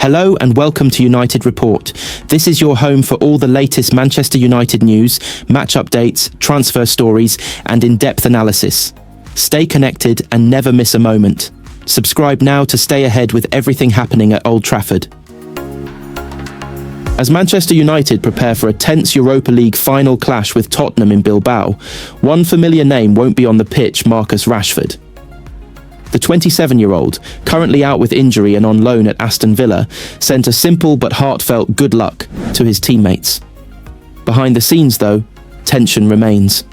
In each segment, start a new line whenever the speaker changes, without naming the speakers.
Hello and welcome to United Report. This is your home for all the latest Manchester United news, match updates, transfer stories, and in-depth analysis. Stay connected and never miss a moment. Subscribe now to stay ahead with everything happening at Old Trafford. As Manchester United prepare for a tense Europa League final clash with Tottenham in Bilbao, one familiar name won't be on the pitch: Marcus Rashford. The 27-year-old, currently out with injury and on loan at Aston Villa, sent a simple but heartfelt good luck to his teammates. Behind the scenes, though, tension remains.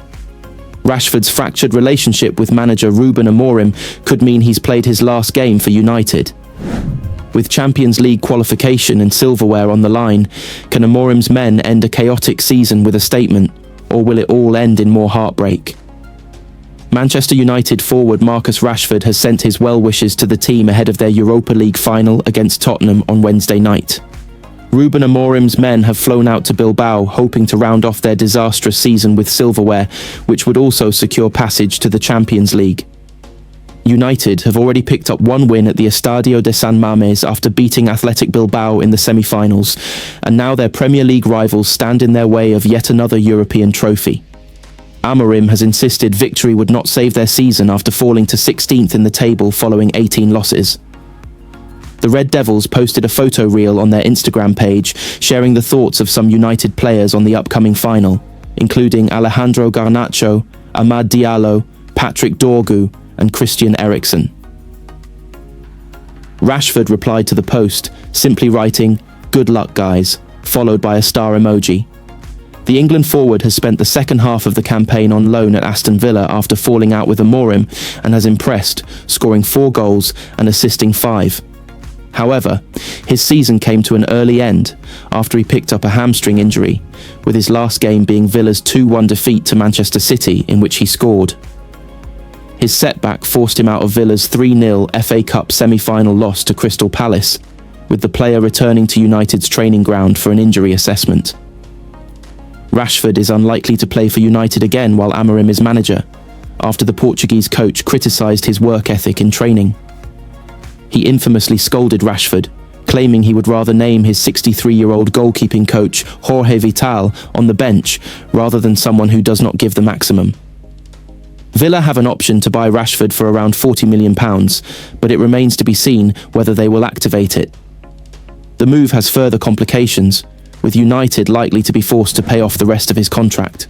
Rashford's fractured relationship with manager Ruben Amorim could mean he's played his last game for United. With Champions League qualification and silverware on the line, can Amorim's men end a chaotic season with a statement, or will it all end in more heartbreak? Manchester United forward Marcus Rashford has sent his well wishes to the team ahead of their Europa League final against Tottenham on Wednesday night. Ruben Amorim's men have flown out to Bilbao hoping to round off their disastrous season with silverware, which would also secure passage to the Champions League. United have already picked up one win at the Estadio de San Mamés after beating Athletic Bilbao in the semi-finals, and now their Premier League rivals stand in their way of yet another European trophy. Amorim has insisted victory would not save their season after falling to 16th in the table following 18 losses. The Red Devils posted a photo reel on their Instagram page sharing the thoughts of some United players on the upcoming final, including Alejandro Garnacho, Amad Diallo, Patrick Dorgu, and Christian Eriksen. Rashford replied to the post, simply writing, "Good luck, guys," followed by a star emoji. The England forward has spent the second half of the campaign on loan at Aston Villa after falling out with Amorim and has impressed, scoring 4 goals and assisting 5. However, his season came to an early end after he picked up a hamstring injury, with his last game being Villa's 2-1 defeat to Manchester City, in which he scored. His setback forced him out of Villa's 3-0 FA Cup semi-final loss to Crystal Palace, with the player returning to United's training ground for an injury assessment. Rashford is unlikely to play for United again while Amorim is manager, after the Portuguese coach criticised his work ethic in training. He infamously scolded Rashford, claiming he would rather name his 63-year-old goalkeeping coach Jorge Vital on the bench rather than someone who does not give the maximum. Villa have an option to buy Rashford for around £40 million, but it remains to be seen whether they will activate it. The move has further complications, with United likely to be forced to pay off the rest of his contract.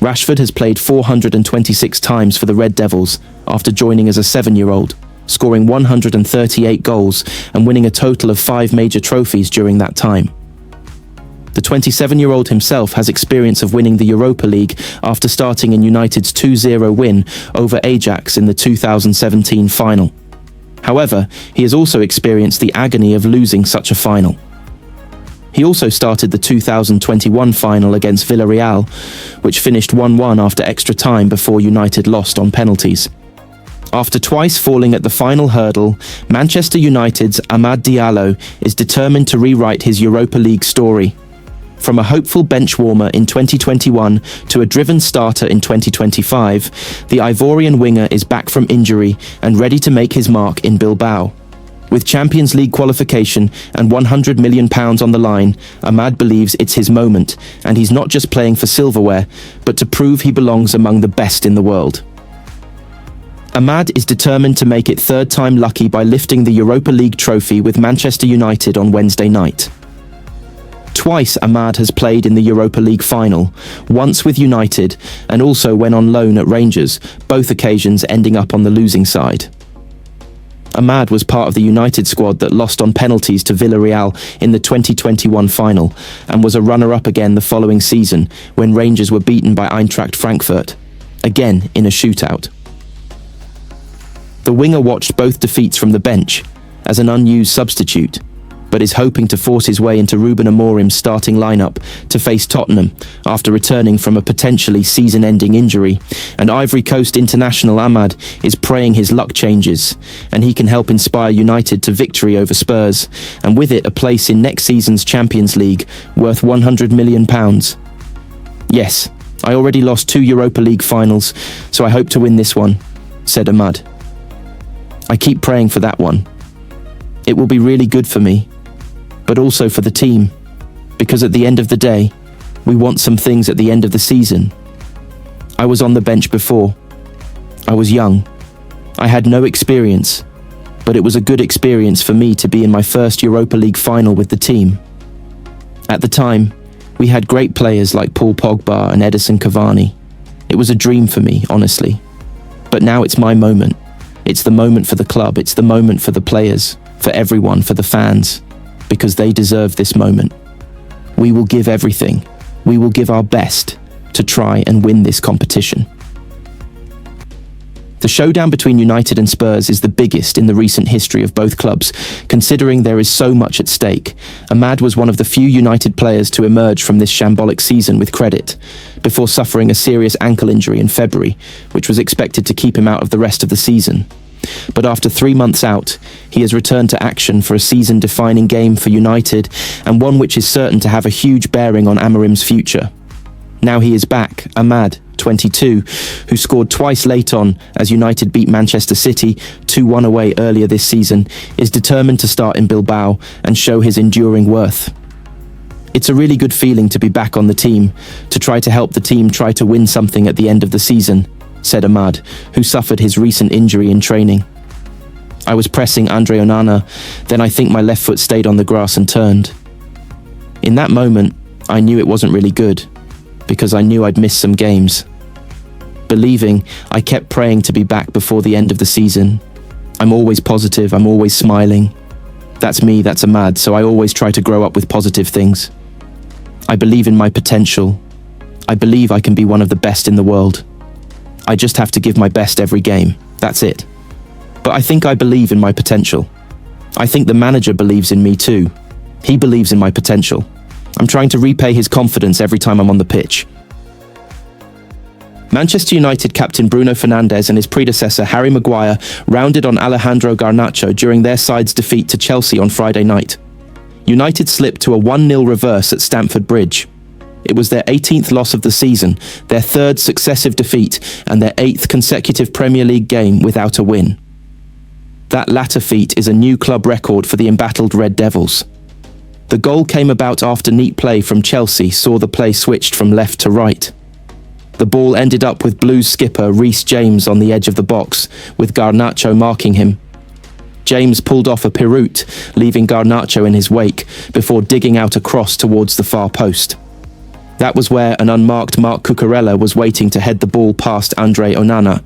Rashford has played 426 times for the Red Devils after joining as a 7-year-old, scoring 138 goals and winning a total of 5 major trophies during that time. The 27-year-old himself has experience of winning the Europa League after starting in United's 2-0 win over Ajax in the 2017 final. However, he has also experienced the agony of losing such a final. He also started the 2021 final against Villarreal, which finished 1-1 after extra time before United lost on penalties. After twice falling at the final hurdle, Manchester United's Amad Diallo is determined to rewrite his Europa League story. From a hopeful bench warmer in 2021 to a driven starter in 2025, the Ivorian winger is back from injury and ready to make his mark in Bilbao. With Champions League qualification and £100 million on the line, Amad believes it's his moment, and he's not just playing for silverware, but to prove he belongs among the best in the world. Amad is determined to make it third time lucky by lifting the Europa League trophy with Manchester United on Wednesday night. Twice Amad has played in the Europa League final, once with United and also when on loan at Rangers, both occasions ending up on the losing side. Amad was part of the United squad that lost on penalties to Villarreal in the 2021 final and was a runner-up again the following season when Rangers were beaten by Eintracht Frankfurt, again in a shootout. The winger watched both defeats from the bench as an unused substitute, but is hoping to force his way into Ruben Amorim's starting lineup to face Tottenham after returning from a potentially season-ending injury, and Ivory Coast international Ahmad is praying his luck changes, and he can help inspire United to victory over Spurs, and with it a place in next season's Champions League worth £100 million. Yes, I already lost 2 Europa League finals, so I hope to win this one, said Ahmad. I keep praying for that one. It will be really good for me, but also for the team, because at the end of the day, we want some things at the end of the season. I was on the bench before. I was young. I had no experience, but it was a good experience for me to be in my first Europa League final with the team. At the time, we had great players like Paul Pogba and Edinson Cavani. It was a dream for me, honestly. But now it's my moment. It's the moment for the club. It's the moment for the players, for everyone, for the fans, because they deserve this moment. We will give everything. We will give our best to try and win this competition. The showdown between United and Spurs is the biggest in the recent history of both clubs, considering there is so much at stake. Ahmad was one of the few United players to emerge from this shambolic season with credit, before suffering a serious ankle injury in February, which was expected to keep him out of the rest of the season. But after 3 months out, he has returned to action for a season-defining game for United, and one which is certain to have a huge bearing on AMORIM'S future. Now he is back, Ahmad, 22, who scored twice late on as United beat Manchester City 2-1 away earlier this season, is determined to start in Bilbao and show his enduring worth. It's a really good feeling to be back on the team, to try to help the team try to win something at the end of the season, said Ahmad, who suffered his recent injury in training. I was pressing Andre Onana, then I think my left foot stayed on the grass and turned. In that moment, I knew it wasn't really good, because I knew I'd missed some games. Believing, I kept praying to be back before the end of the season. I'm always positive, I'm always smiling. That's me, that's Ahmad, so I always try to grow up with positive things. I believe in my potential. I believe I can be one of the best in the world. I just have to give my best every game, that's it. But I think I believe in my potential. I think the manager believes in me too. He believes in my potential. I'm trying to repay his confidence every time I'm on the pitch. Manchester United captain Bruno Fernandes and his predecessor Harry Maguire rounded on Alejandro Garnacho during their side's defeat to Chelsea on Friday night. United slipped to a 1-0 reverse at Stamford Bridge. It was their 18th loss of the season, their third successive defeat, and their 8th consecutive Premier League game without a win. That latter feat is a new club record for the embattled Red Devils. The goal came about after neat play from Chelsea saw the play switched from left to right. The ball ended up with Blues skipper Reece James on the edge of the box, with Garnacho marking him. James pulled off a pirouette, leaving Garnacho in his wake, before digging out a cross towards the far post. That was where an unmarked Marc Cucurella was waiting to head the ball past Andre Onana.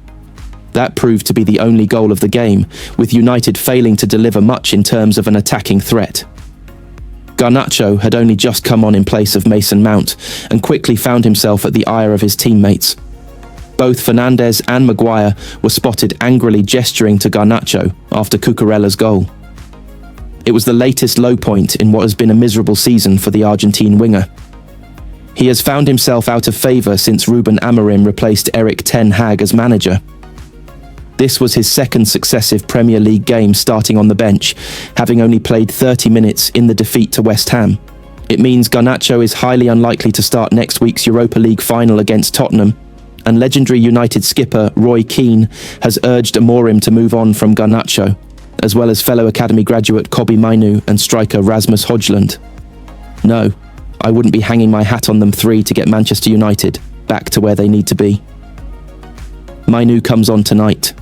That proved to be the only goal of the game, with United failing to deliver much in terms of an attacking threat. Garnacho had only just come on in place of Mason Mount and quickly found himself at the ire of his teammates. Both Fernandes and Maguire were spotted angrily gesturing to Garnacho after Cucurella's goal. It was the latest low point in what has been a miserable season for the Argentine winger. He has found himself out of favour since Ruben Amorim replaced Erik Ten Hag as manager. This was his second successive Premier League game starting on the bench, having only played 30 minutes in the defeat to West Ham. It means Garnacho is highly unlikely to start next week's Europa League final against Tottenham, and legendary United skipper Roy Keane has urged Amorim to move on from Garnacho, as well as fellow academy graduate Kobbie Mainoo and striker Rasmus Højlund. No, I wouldn't be hanging my hat on them three to get Manchester United back to where they need to be. Mainoo comes on tonight.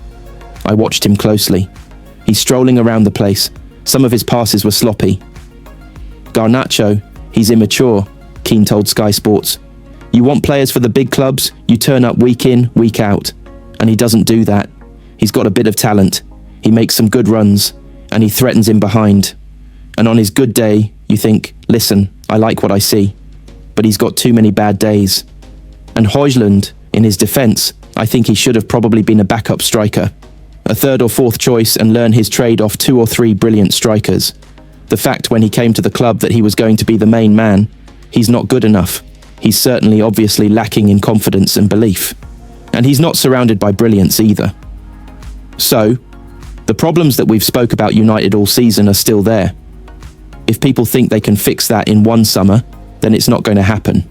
I watched him closely. He's strolling around the place. Some of his passes were sloppy. Garnacho, he's immature, Keane told Sky Sports. You want players for the big clubs, you turn up week in, week out. And he doesn't do that. He's got a bit of talent. He makes some good runs, and he threatens in behind. And on his good day, you think, listen, I like what I see. But he's got too many bad days. And Højlund, in his defence, I think he should have probably been a backup striker. A third or fourth choice and learn his trade off 2 or 3 brilliant strikers. The fact when he came to the club that he was going to be the main man, he's not good enough. He's certainly obviously lacking in confidence and belief. And he's not surrounded by brilliance either. So, the problems that we've spoke about United all season are still there. If people think they can fix that in one summer, then it's not going to happen.